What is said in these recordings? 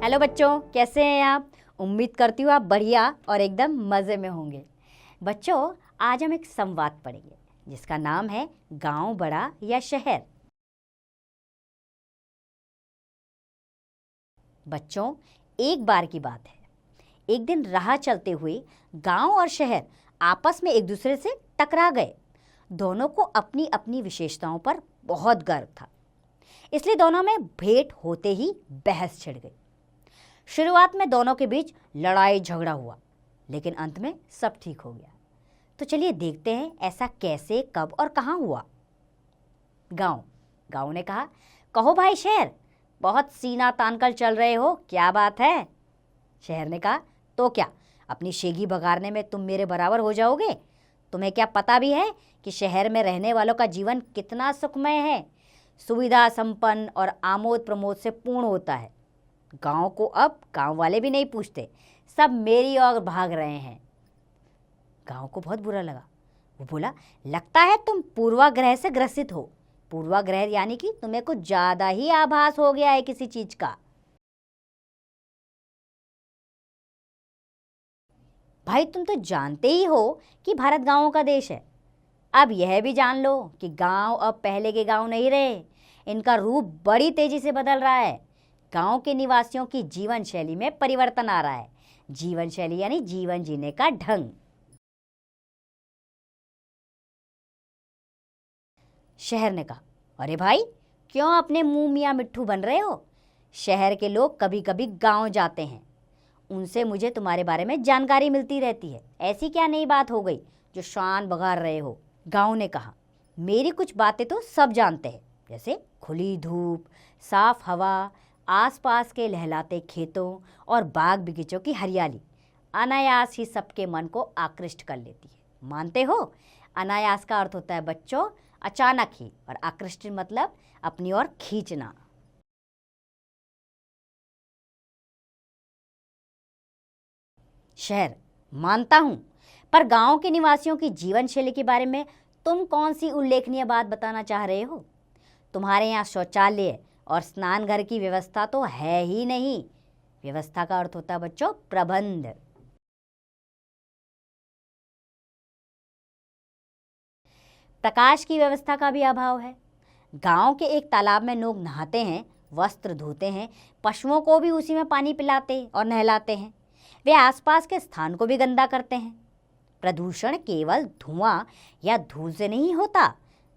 Hello बच्चों, कैसे हैं आप। उम्मीद करती हूँ आप बढ़िया और एकदम मज़े में होंगे। बच्चों, आज हम एक संवाद पढ़ेंगे जिसका नाम है गांव बड़ा या शहर। बच्चों, एक बार की बात है, एक दिन राह चलते हुए गांव और शहर आपस में एक दूसरे से टकरा गए। दोनों को अपनी अपनी विशेषताओं पर बहुत गर्व था, इसलिए दोनों में भेंट होते ही बहस छिड़ गई। शुरुआत में दोनों के बीच लड़ाई झगड़ा हुआ, लेकिन अंत में सब ठीक हो गया। तो चलिए देखते हैं ऐसा कैसे, कब और कहाँ हुआ। गांव ने कहा, कहो भाई शहर, बहुत सीना तानकर चल रहे हो, क्या बात है। शहर ने कहा, तो क्या, अपनी शेगी बगाड़ने में तुम मेरे बराबर हो जाओगे। तुम्हें क्या पता भी है कि शहर में रहने वालों का जीवन कितना सुखमय है, सुविधा संपन्न और आमोद प्रमोद से पूर्ण होता है। गांव को अब गांव वाले भी नहीं पूछते, सब मेरी ओर भाग रहे हैं। गांव को बहुत बुरा लगा। वो बोला, लगता है तुम पूर्वाग्रह से ग्रसित हो। पूर्वाग्रह यानी कि तुम्हें कुछ ज्यादा ही आभास हो गया है किसी चीज का। भाई, तुम तो जानते ही हो कि भारत गांवों का देश है। अब यह भी जान लो कि गांव अब पहले के गांव नहीं रहे, इनका रूप बड़ी तेजी से बदल रहा है। गांव के निवासियों की जीवन शैली में परिवर्तन आ रहा है। जीवन शैली यानी जीवन जीने का ढंग। शहर ने कहा, अरे भाई, क्यों अपने मुंह मियाँ मिट्ठू बन रहे हो। शहर के लोग कभी कभी गांव जाते हैं, उनसे मुझे तुम्हारे बारे में जानकारी मिलती रहती है। ऐसी क्या नई बात हो गई जो शान बघार रहे हो। गांव ने कहा, मेरी कुछ बातें तो सब जानते हैं, जैसे खुली धूप, साफ हवा, आसपास के लहलाते खेतों और बाग बगीचों की हरियाली अनायास ही सबके मन को आकृष्ट कर लेती है। मानते हो, अनायास का अर्थ होता है बच्चों अचानक ही, और आकृष्ट मतलब अपनी ओर खींचना। शहर, मानता हूं, पर गांव के निवासियों की जीवन शैली के बारे में तुम कौन सी उल्लेखनीय बात बताना चाह रहे हो। तुम्हारे यहाँ शौचालय और स्नान घर की व्यवस्था तो है ही नहीं। व्यवस्था का अर्थ होता है बच्चों प्रबंध। प्रकाश की व्यवस्था का भी अभाव है। गांव के एक तालाब में लोग नहाते हैं, वस्त्र धोते हैं, पशुओं को भी उसी में पानी पिलाते और नहलाते हैं। वे आसपास के स्थान को भी गंदा करते हैं। प्रदूषण केवल धुआं या धूल से नहीं होता,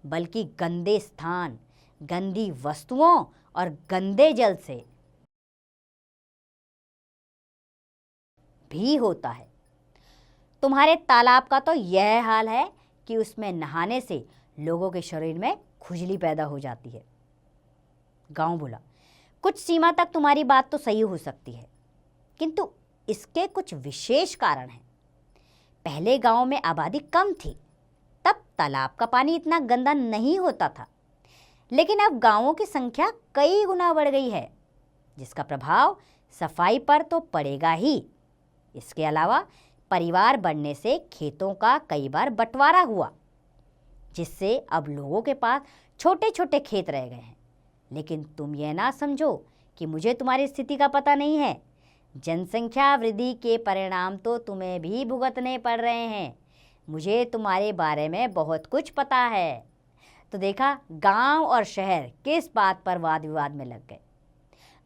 बल्कि गंदे स्थान, गंदी वस्तुओं और गंदे जल से भी होता है। तुम्हारे तालाब का तो यह हाल है कि उसमें नहाने से लोगों के शरीर में खुजली पैदा हो जाती है। गांव बोला, कुछ सीमा तक तुम्हारी बात तो सही हो सकती है, किंतु इसके कुछ विशेष कारण हैं। पहले गांव में आबादी कम थी, तब तालाब का पानी इतना गंदा नहीं होता था। लेकिन अब गांवों की संख्या कई गुना बढ़ गई है, जिसका प्रभाव सफाई पर तो पड़ेगा ही। इसके अलावा परिवार बढ़ने से खेतों का कई बार बंटवारा हुआ, जिससे अब लोगों के पास छोटे छोटे खेत रह गए हैं। लेकिन तुम यह ना समझो कि मुझे तुम्हारी स्थिति का पता नहीं है। जनसंख्या वृद्धि के परिणाम तो तुम्हें भी भुगतने पड़ रहे हैं। मुझे तुम्हारे बारे में बहुत कुछ पता है। तो देखा, गांव और शहर किस बात पर वाद विवाद में लग गए।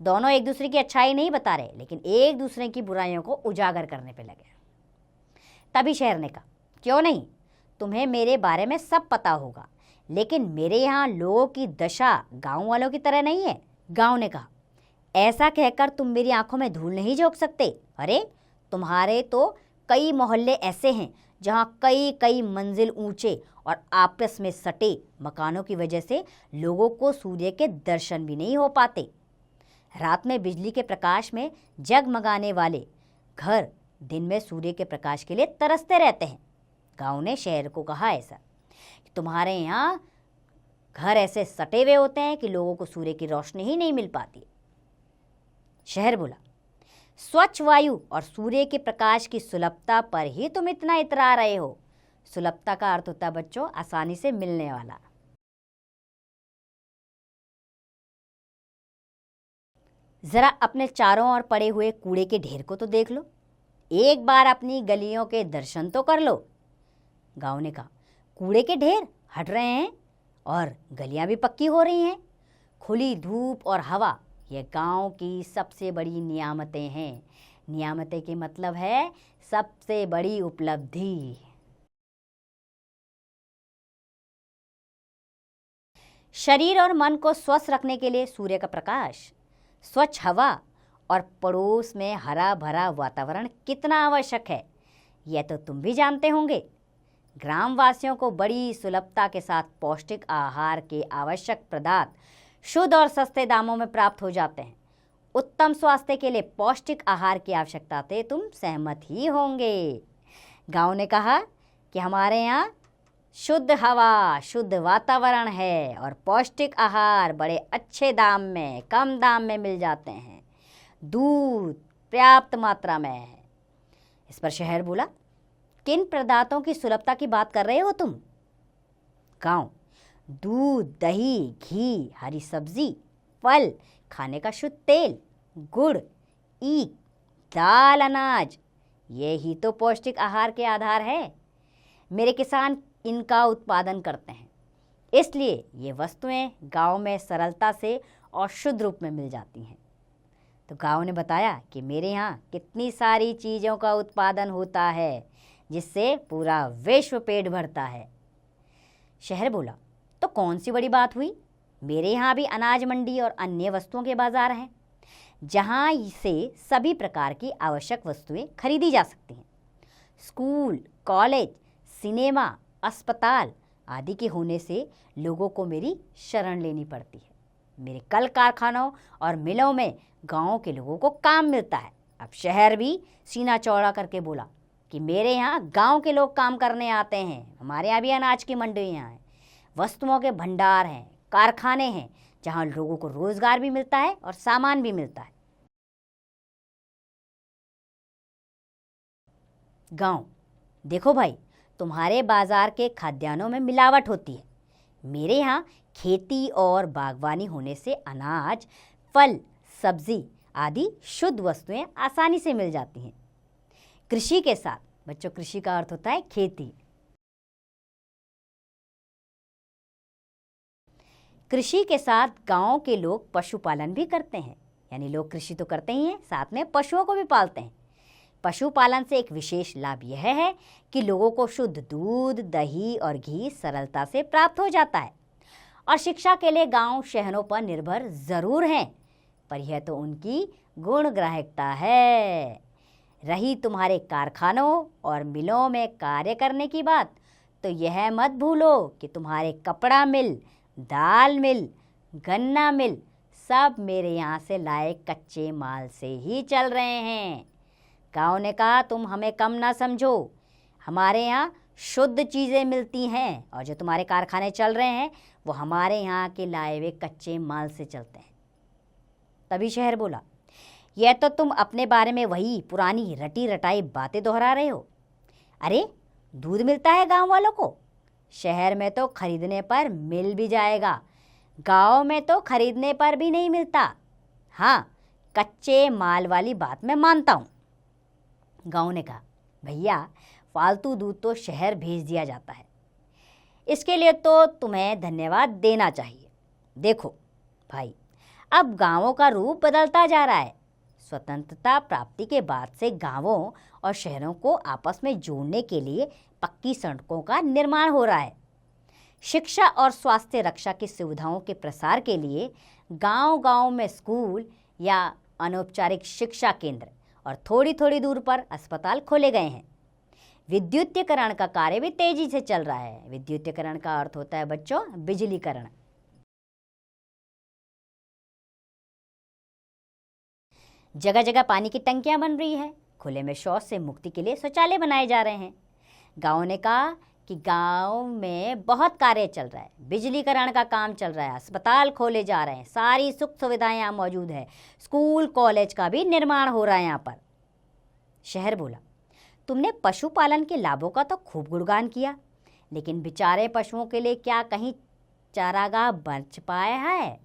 दोनों एक दूसरे की अच्छाई नहीं बता रहे, लेकिन एक दूसरे की बुराइयों को उजागर करने पे लगे। तभी शहर ने कहा, क्यों नहीं, तुम्हें मेरे बारे में सब पता होगा, लेकिन मेरे यहाँ लोगों की दशा गांव वालों की तरह नहीं है। गांव ने कहा, ऐसा कहकर तुम मेरी आंखों में धूल नहीं झोंक सकते। अरे, तुम्हारे तो कई मोहल्ले ऐसे हैं जहाँ कई कई मंजिल ऊंचे और आपस में सटे मकानों की वजह से लोगों को सूर्य के दर्शन भी नहीं हो पाते। रात में बिजली के प्रकाश में जगमगाने वाले घर दिन में सूर्य के प्रकाश के लिए तरसते रहते हैं। गांव ने शहर को कहा ऐसा कि तुम्हारे यहाँ घर ऐसे सटे हुए होते हैं कि लोगों को सूर्य की रोशनी ही नहीं मिल पाती। शहर बोला, स्वच्छ वायु और सूर्य के प्रकाश की सुलभता पर ही तुम इतना इतरा रहे हो। सुलभता का अर्थ होता है बच्चों आसानी से मिलने वाला। जरा अपने चारों ओर पड़े हुए कूड़े के ढेर को तो देख लो, एक बार अपनी गलियों के दर्शन तो कर लो। गांव ने कहा, कूड़े के ढेर हट रहे हैं और गलियां भी पक्की हो रही हैं। खुली धूप और हवा ये गांव की सबसे बड़ी नियामतें हैं। नियामतें के मतलब है सबसे बड़ी उपलब्धि। शरीर और मन को स्वस्थ रखने के लिए सूर्य का प्रकाश, स्वच्छ हवा और पड़ोस में हरा भरा वातावरण कितना आवश्यक है, यह तो तुम भी जानते होंगे। ग्रामवासियों को बड़ी सुलभता के साथ पौष्टिक आहार के आवश्यक पदार्थ शुद्ध और सस्ते दामों में प्राप्त हो जाते हैं। उत्तम स्वास्थ्य के लिए पौष्टिक आहार की आवश्यकता से तुम सहमत ही होंगे। गांव ने कहा कि हमारे यहाँ शुद्ध हवा, शुद्ध वातावरण है और पौष्टिक आहार बड़े अच्छे दाम में, कम दाम में मिल जाते हैं। दूध पर्याप्त मात्रा में है। इस पर शहर बोला, किन पदार्थों की सुलभता की बात कर रहे हो तुम? गांव, दूध, दही, घी, हरी सब्जी, फल, खाने का शुद्ध तेल, गुड़, ईख, दाल, अनाज, ये ही तो पौष्टिक आहार के आधार है। मेरे किसान इनका उत्पादन करते हैं, इसलिए ये वस्तुएं गांव में सरलता से और शुद्ध रूप में मिल जाती हैं। तो गांव ने बताया कि मेरे यहाँ कितनी सारी चीज़ों का उत्पादन होता है जिससे पूरा विश्व पेट भरता है। शहर बोला, तो कौन सी बड़ी बात हुई? मेरे यहाँ भी अनाज मंडी और अन्य वस्तुओं के बाजार हैं जहाँ से सभी प्रकार की आवश्यक वस्तुएं खरीदी जा सकती हैं। स्कूल, कॉलेज, सिनेमा, अस्पताल आदि के होने से लोगों को मेरी शरण लेनी पड़ती है। मेरे कल कारखानों और मिलों में गांव के लोगों को काम मिलता है। अब शहर भी सीना चौड़ा करके बोला कि मेरे यहाँ गांव के लोग काम करने आते हैं। हमारे यहाँ भी अनाज की मंडियाँ हैं, वस्तुओं के भंडार हैं, कारखाने हैं जहाँ लोगों को रोजगार भी मिलता है और सामान भी मिलता है। गांव, देखो भाई, तुम्हारे बाजार के खाद्यान्नों में मिलावट होती है। मेरे यहाँ खेती और बागवानी होने से अनाज, फल, सब्जी आदि शुद्ध वस्तुएं आसानी से मिल जाती हैं। कृषि के साथ, बच्चों, कृषि का अर्थ होता है खेती। कृषि के साथ गांव के लोग पशुपालन भी करते हैं, यानी लोग कृषि तो करते ही हैं, साथ में पशुओं को भी पालते हैं। पशुपालन से एक विशेष लाभ यह है कि लोगों को शुद्ध दूध, दही और घी सरलता से प्राप्त हो जाता है। और शिक्षा के लिए गांव शहरों पर निर्भर जरूर हैं, पर यह तो उनकी गुणग्राहिकता है। रही तुम्हारे कारखानों और मिलों में कार्य करने की बात, तो यह मत भूलो कि तुम्हारे कपड़ा मिल, दाल मिल, गन्ना मिल सब मेरे यहाँ से लाए कच्चे माल से ही चल रहे हैं। गांव ने कहा, तुम हमें कम ना समझो, हमारे यहाँ शुद्ध चीज़ें मिलती हैं और जो तुम्हारे कारखाने चल रहे हैं वो हमारे यहाँ के लाए हुए कच्चे माल से चलते हैं। तभी शहर बोला, यह तो तुम अपने बारे में वही पुरानी रटी रटाई बातें दोहरा रहे हो। अरे, दूध मिलता है गांव वालों को, शहर में तो खरीदने पर मिल भी जाएगा, गांव में तो खरीदने पर भी नहीं मिलता। हाँ, कच्चे माल वाली बात मैं मानता हूँ। गांव ने कहा, भैया, फालतू दूध तो शहर भेज दिया जाता है, इसके लिए तो तुम्हें धन्यवाद देना चाहिए। देखो भाई, अब गांवों का रूप बदलता जा रहा है। स्वतंत्रता प्राप्ति के बाद से गांवों और शहरों को आपस में जोड़ने के लिए पक्की सड़कों का निर्माण हो रहा है। शिक्षा और स्वास्थ्य रक्षा की सुविधाओं के प्रसार के लिए गांव-गांव में स्कूल या अनौपचारिक शिक्षा केंद्र और थोड़ी थोड़ी दूर पर अस्पताल खोले गए हैं। विद्युतीकरण का कार्य भी तेजी से चल रहा है। विद्युतीकरण का अर्थ होता है बच्चों, बिजलीकरण। जगह जगह पानी की टंकियां बन रही है, खुले में शौच से मुक्ति के लिए शौचालय बनाए जा रहे हैं। गांव ने कहा कि गांव में बहुत कार्य चल रहा है, बिजलीकरण का काम चल रहा है, अस्पताल खोले जा रहे हैं, सारी सुख सुविधाएं यहाँ मौजूद है, स्कूल कॉलेज का भी निर्माण हो रहा है यहाँ पर। शहर बोला, तुमने पशुपालन के लाभों का तो खूब गुणगान किया, लेकिन बेचारे पशुओं के लिए क्या कहीं चारागाह बच पाया है?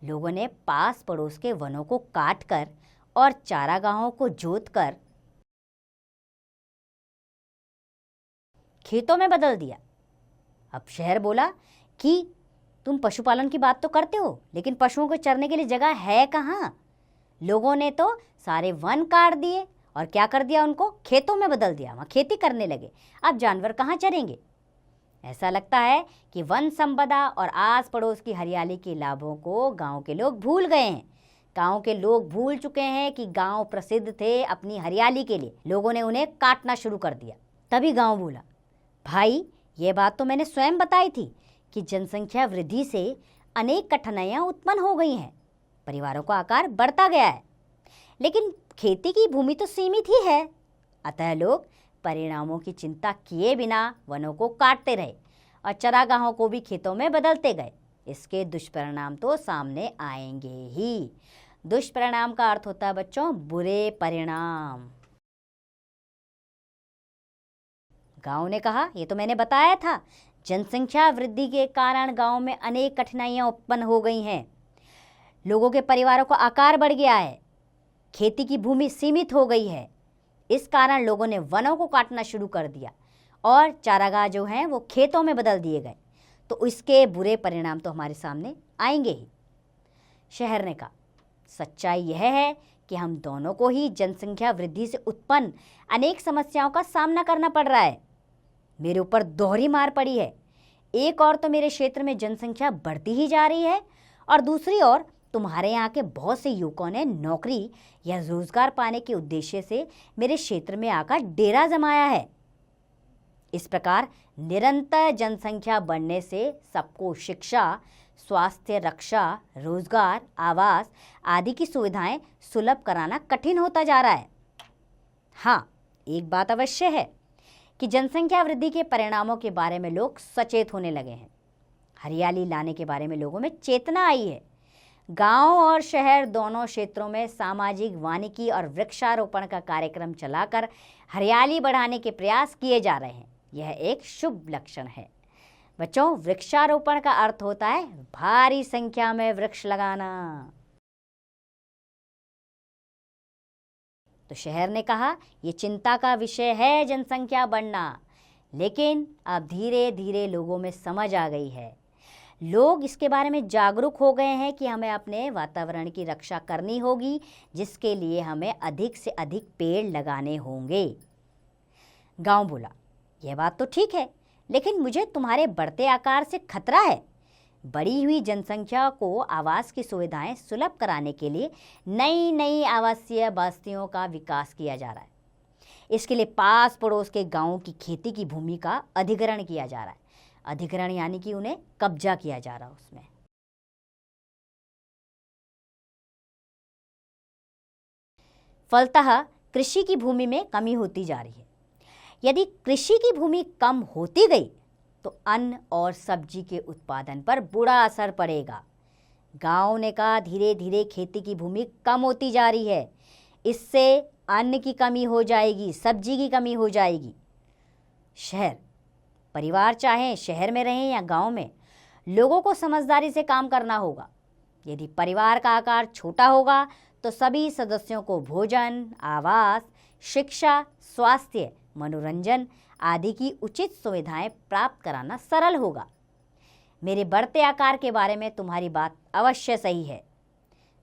लोगों ने पास पड़ोस के वनों को काट कर और चारागाहों को जोत कर खेतों में बदल दिया। अब शहर बोला कि तुम पशुपालन की बात तो करते हो, लेकिन पशुओं को चरने के लिए जगह है कहाँ? लोगों ने तो सारे वन काट दिए और क्या कर दिया, उनको खेतों में बदल दिया, वहाँ खेती करने लगे। अब जानवर कहाँ चरेंगे? ऐसा लगता है कि वन संपदा और आस पड़ोस की हरियाली के लाभों को गांव के लोग भूल गए हैं। गांव के लोग भूल चुके हैं कि गांव प्रसिद्ध थे अपनी हरियाली के लिए। लोगों ने उन्हें काटना शुरू कर दिया। तभी गांव बोला, भाई ये बात तो मैंने स्वयं बताई थी कि जनसंख्या वृद्धि से अनेक कठिनाइयाँ उत्पन्न हो गई हैं, परिवारों का आकार बढ़ता गया है, लेकिन खेती की भूमि तो सीमित ही है। अतः लोग परिणामों की चिंता किए बिना वनों को काटते रहे और चरागाहों को भी खेतों में बदलते गए। इसके दुष्परिणाम तो सामने आएंगे ही। दुष्परिणाम का अर्थ होता है बच्चों बुरे परिणाम। गांव ने कहा, ये तो मैंने बताया था, जनसंख्या वृद्धि के कारण गांव में अनेक कठिनाइयां उत्पन्न हो गई हैं। लोगों के परिवारों का आकार बढ़ गया है, खेती की भूमि सीमित हो गई है। इस कारण लोगों ने वनों को काटना शुरू कर दिया और चारागाह जो हैं वो खेतों में बदल दिए गए। तो इसके बुरे परिणाम तो हमारे सामने आएंगे ही। शहर ने कहा, सच्चाई यह है कि हम दोनों को ही जनसंख्या वृद्धि से उत्पन्न अनेक समस्याओं का सामना करना पड़ रहा है। मेरे ऊपर दोहरी मार पड़ी है। एक और तो मेरे क्षेत्र में जनसंख्या बढ़ती ही जा रही है और दूसरी ओर तुम्हारे यहाँ के बहुत से युवकों ने नौकरी या रोजगार पाने के उद्देश्य से मेरे क्षेत्र में आकर डेरा जमाया है। इस प्रकार निरंतर जनसंख्या बढ़ने से सबको शिक्षा, स्वास्थ्य, रक्षा, रोजगार, आवास आदि की सुविधाएं सुलभ कराना कठिन होता जा रहा है। हाँ, एक बात अवश्य है कि जनसंख्या वृद्धि के परिणामों के बारे में लोग सचेत होने लगे हैं। हरियाली लाने के बारे में लोगों में चेतना आई है। गांव और शहर दोनों क्षेत्रों में सामाजिक वानिकी और वृक्षारोपण का कार्यक्रम चलाकर हरियाली बढ़ाने के प्रयास किए जा रहे हैं। यह एक शुभ लक्षण है। बच्चों, वृक्षारोपण का अर्थ होता है भारी संख्या में वृक्ष लगाना। तो शहर ने कहा, यह चिंता का विषय है जनसंख्या बढ़ना, लेकिन अब धीरे धीरे लोगों में समझ आ गई है। लोग इसके बारे में जागरूक हो गए हैं कि हमें अपने वातावरण की रक्षा करनी होगी, जिसके लिए हमें अधिक से अधिक पेड़ लगाने होंगे। गांव बोला, यह बात तो ठीक है, लेकिन मुझे तुम्हारे बढ़ते आकार से खतरा है। बढ़ी हुई जनसंख्या को आवास की सुविधाएं सुलभ कराने के लिए नई नई आवासीय बस्तियों का विकास किया जा रहा है। इसके लिए पास पड़ोस के गांवों की खेती की भूमि का अधिग्रहण किया जा रहा है। अधिग्रहण यानी कि उन्हें कब्जा किया जा रहा है उसमें। फलतः कृषि की भूमि में कमी होती जा रही है। यदि कृषि की भूमि कम होती गई तो अन्न और सब्जी के उत्पादन पर बुरा असर पड़ेगा। गांव ने कहा, धीरे धीरे खेती की भूमि कम होती जा रही है। इससे अन्न की कमी हो जाएगी, सब्जी की कमी हो जाएगी। शहर, परिवार चाहे शहर में रहें या गांव में, लोगों को समझदारी से काम करना होगा। यदि परिवार का आकार छोटा होगा तो सभी सदस्यों को भोजन, आवास, शिक्षा, स्वास्थ्य, मनोरंजन आदि की उचित सुविधाएं प्राप्त कराना सरल होगा। मेरे बढ़ते आकार के बारे में तुम्हारी बात अवश्य सही है।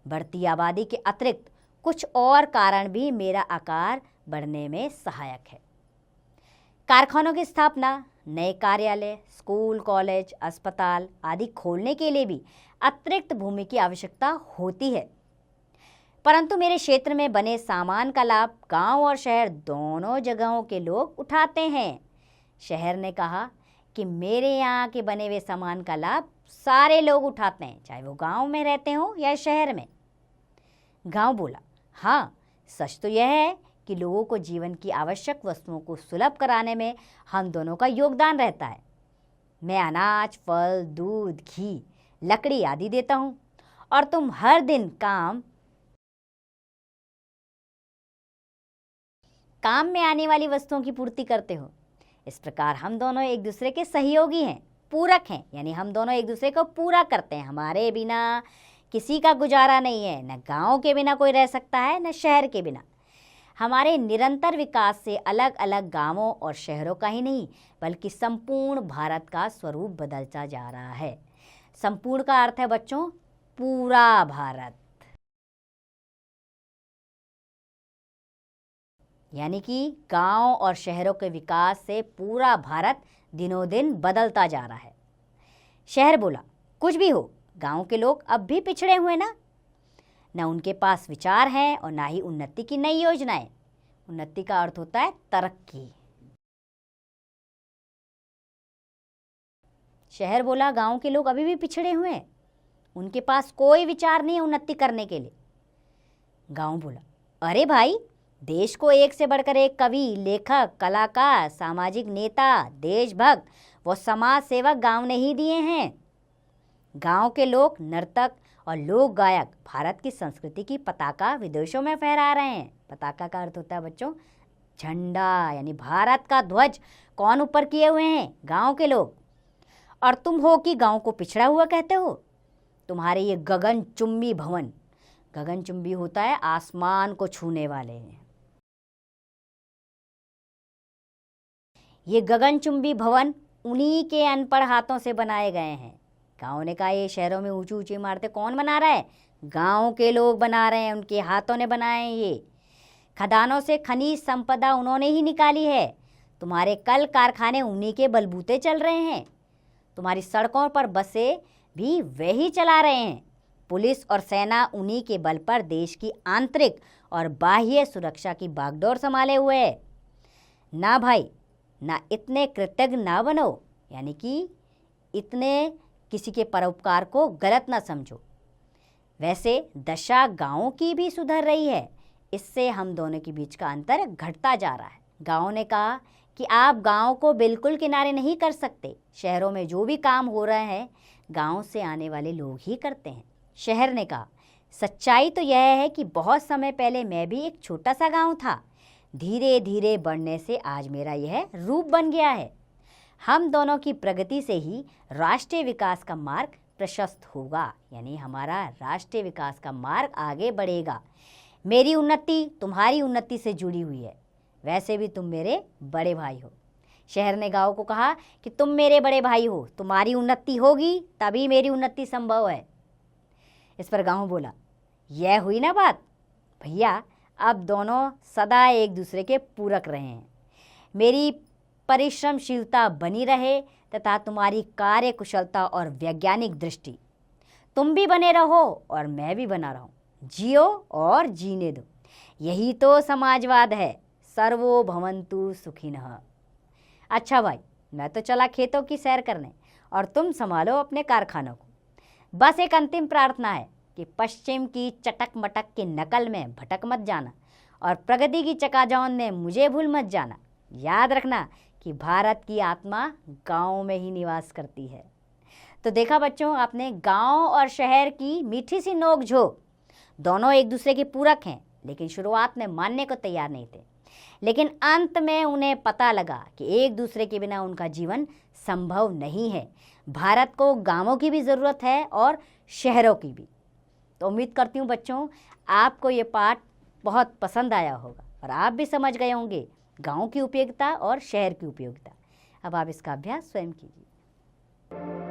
बढ़ती आबादी के अतिरिक्त कुछ और कारण भी मेरा आकार बढ़ने में सहायक है। कारखानों की स्थापना, नए कार्यालय, स्कूल, कॉलेज, अस्पताल आदि खोलने के लिए भी अतिरिक्त भूमि की आवश्यकता होती है। परंतु मेरे क्षेत्र में बने सामान का लाभ गांव और शहर दोनों जगहों के लोग उठाते हैं। शहर ने कहा कि मेरे यहाँ के बने हुए सामान का लाभ सारे लोग उठाते हैं, चाहे वो गांव में रहते हो या शहर में। गांव बोला, हाँ, सच तो यह है कि लोगों को जीवन की आवश्यक वस्तुओं को सुलभ कराने में हम दोनों का योगदान रहता है। मैं अनाज, फल, दूध, घी, लकड़ी आदि देता हूँ और तुम हर दिन काम में आने वाली वस्तुओं की पूर्ति करते हो। इस प्रकार हम दोनों एक दूसरे के सहयोगी हैं, पूरक हैं, यानी हम दोनों एक दूसरे को पूरा करते हैं। हमारे बिना किसी का गुजारा नहीं है, न गांव के बिना कोई रह सकता है न शहर के बिना। हमारे निरंतर विकास से अलग अलग गांवों और शहरों का ही नहीं बल्कि संपूर्ण भारत का स्वरूप बदलता जा रहा है। संपूर्ण का अर्थ है बच्चों पूरा भारत, यानी कि गांव और शहरों के विकास से पूरा भारत दिनों दिन बदलता जा रहा है। शहर बोला, कुछ भी हो, गांव के लोग अब भी पिछड़े हुए ना, न उनके पास विचार हैं और ना ही उन्नति की नई योजनाएं। उन्नति का अर्थ होता है तरक्की। शहर बोला, गांव के लोग अभी भी पिछड़े हुए हैं, उनके पास कोई विचार नहीं है उन्नति करने के लिए। गांव बोला, अरे भाई, देश को एक से बढ़कर एक कवि, लेखक, कलाकार, सामाजिक नेता, देशभक्त व समाज सेवक गांव ने ही दिए हैं। गांव के लोग, नर्तक और लोक गायक भारत की संस्कृति की पताका विदेशों में फहरा रहे हैं। पताका का अर्थ होता है बच्चों झंडा, यानी भारत का ध्वज कौन ऊपर किए हुए हैं? गांव के लोग। और तुम हो कि गांव को पिछड़ा हुआ कहते हो? तुम्हारे ये गगनचुंबी भवन, गगनचुंबी होता है आसमान को छूने वाले, ये गगनचुंबी भवन उन्हीं के अनपढ़ हाथों से बनाए गए हैं। गांव ने कहा, ये शहरों में ऊंची ऊंची इमारतें कौन बना रहा है? गांव के लोग बना रहे हैं, उनके हाथों ने बनाए हैं। ये खदानों से खनिज संपदा उन्होंने ही निकाली है। तुम्हारे कल कारखाने उन्हीं के बलबूते चल रहे हैं। तुम्हारी सड़कों पर बसें भी वही चला रहे हैं। पुलिस और सेना उन्हीं के बल पर देश की आंतरिक और बाह्य सुरक्षा की बागडोर संभाले हुए है। ना भाई, ना इतने कृतज्ञ ना बनो, यानी कि इतने किसी के परोपकार को गलत ना समझो। वैसे दशा गांवों की भी सुधर रही है, इससे हम दोनों के बीच का अंतर घटता जा रहा है। गांव ने कहा कि आप गांव को बिल्कुल किनारे नहीं कर सकते। शहरों में जो भी काम हो रहे हैं गांव से आने वाले लोग ही करते हैं। शहर ने कहा, सच्चाई तो यह है कि बहुत समय पहले मैं भी एक छोटा सा गांव था। धीरे धीरे बढ़ने से आज मेरा यह रूप बन गया है। हम दोनों की प्रगति से ही राष्ट्रीय विकास का मार्ग प्रशस्त होगा, यानी हमारा राष्ट्रीय विकास का मार्ग आगे बढ़ेगा। मेरी उन्नति तुम्हारी उन्नति से जुड़ी हुई है, वैसे भी तुम मेरे बड़े भाई हो। शहर ने गांव को कहा कि तुम मेरे बड़े भाई हो, तुम्हारी उन्नति होगी तभी मेरी उन्नति संभव है। इस पर गांव बोला, यह हुई ना बात भैया, अब दोनों सदा एक दूसरे के पूरक रहे हैं। मेरी परिश्रमशीलता बनी रहे तथा तुम्हारी कार्य कुशलता और वैज्ञानिक दृष्टि, तुम भी बने रहो और मैं भी बना रहूं। जियो और जीने दो, यही तो समाजवाद है। सर्वो भवन्तु सुखिनः। अच्छा भाई, मैं तो चला खेतों की सैर करने और तुम संभालो अपने कारखानों को। बस एक अंतिम प्रार्थना है कि पश्चिम की चटक मटक की नकल में भटक मत जाना और प्रगति की चकाचौंध में मुझे भूल मत जाना। याद रखना कि भारत की आत्मा गांव में ही निवास करती है। तो देखा बच्चों, आपने गांव और शहर की मीठी सी नोक-झोंक। दोनों एक दूसरे के पूरक हैं, लेकिन शुरुआत में मानने को तैयार नहीं थे। लेकिन अंत में उन्हें पता लगा कि एक दूसरे के बिना उनका जीवन संभव नहीं है। भारत को गांवों की भी ज़रूरत है और शहरों की भी। तो उम्मीद करती हूँ बच्चों, आपको ये पाठ बहुत पसंद आया होगा और आप भी समझ गए होंगे गांव की उपयोगिता और शहर की उपयोगिता। अब आप इसका अभ्यास स्वयं कीजिए।